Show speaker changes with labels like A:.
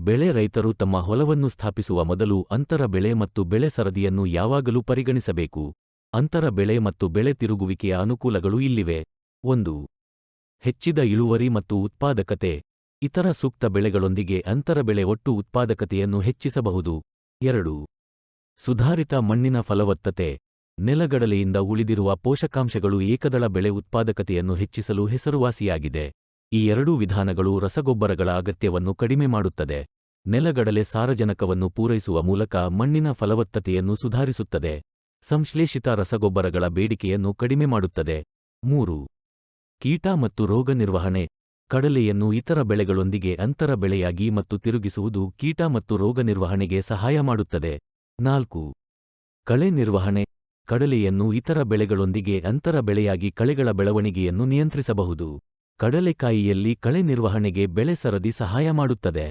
A: ಬೆಳೆ ರೈತರು ತಮ್ಮ ಹೊಲವನ್ನು ಸ್ಥಾಪಿಸುವ ಮೊದಲು ಅಂತರ ಬೆಳೆ ಮತ್ತು ಬೆಳೆ ಸರದಿಯನ್ನು ಯಾವಾಗಲೂ ಪರಿಗಣಿಸಬೇಕು. ಅಂತರ ಬೆಳೆ ಮತ್ತು ಬೆಳೆ ತಿರುಗುವಿಕೆಯ ಅನುಕೂಲಗಳು ಇಲ್ಲಿವೆ. 1. ಹೆಚ್ಚಿದ ಇಳುವರಿ ಮತ್ತು ಉತ್ಪಾದಕತೆ. ಇತರ ಸೂಕ್ತ ಬೆಳೆಗಳೊಂದಿಗೆ ಅಂತರ ಬೆಳೆ ಒಟ್ಟು ಉತ್ಪಾದಕತೆಯನ್ನು ಹೆಚ್ಚಿಸಬಹುದು. 2. ಸುಧಾರಿತ ಮಣ್ಣಿನ ಫಲವತ್ತತೆ. ನೆಲಗಡಲೆಯಿಂದ ಉಳಿದಿರುವ ಪೋಷಕಾಂಶಗಳು ಏಕದಳ ಬೆಳೆ ಉತ್ಪಾದಕತೆಯನ್ನು ಹೆಚ್ಚಿಸಲು ಹೆಸರುವಾಸಿಯಾಗಿದೆ. ಈ ಎರಡೂ ವಿಧಾನಗಳು ರಸಗೊಬ್ಬರಗಳ ಅಗತ್ಯವನ್ನು ಕಡಿಮೆ ಮಾಡುತ್ತದೆ. ನೆಲಗಡಲೆ ಸಾರಜನಕವನ್ನು ಪೂರೈಸುವ ಮೂಲಕ ಮಣ್ಣಿನ ಫಲವತ್ತತೆಯನ್ನು ಸುಧಾರಿಸುತ್ತದೆ. ಸಂಶ್ಲೇಷಿತ ರಸಗೊಬ್ಬರಗಳ ಬೇಡಿಕೆಯನ್ನು ಕಡಿಮೆ ಮಾಡುತ್ತದೆ. 3. ಕೀಟ ಮತ್ತು ರೋಗ ನಿರ್ವಹಣೆ. ಕಡಲೆಯನ್ನು ಇತರ ಬೆಳೆಗಳೊಂದಿಗೆ ಅಂತರ ಬೆಳೆಯಾಗಿ ಮತ್ತು ತಿರುಗಿಸುವುದು ಕೀಟ ಮತ್ತು ರೋಗ ನಿರ್ವಹಣೆಗೆ ಸಹಾಯ ಮಾಡುತ್ತದೆ. 4. ಕಳೆ ನಿರ್ವಹಣೆ. ಕಡಲೆಯನ್ನು ಇತರ ಬೆಳೆಗಳೊಂದಿಗೆ ಅಂತರ ಬೆಳೆಯಾಗಿ ಕಳೆಗಳ ಬೆಳವಣಿಗೆಯನ್ನು ನಿಯಂತ್ರಿಸಬಹುದು. ಕಡಲೆಕಾಯಿಯಲ್ಲಿ ಕಳೆ ನಿರ್ವಹಣೆಗೆ ಬೆಳೆ ಸರದಿ ಸಹಾಯ ಮಾಡುತ್ತದೆ.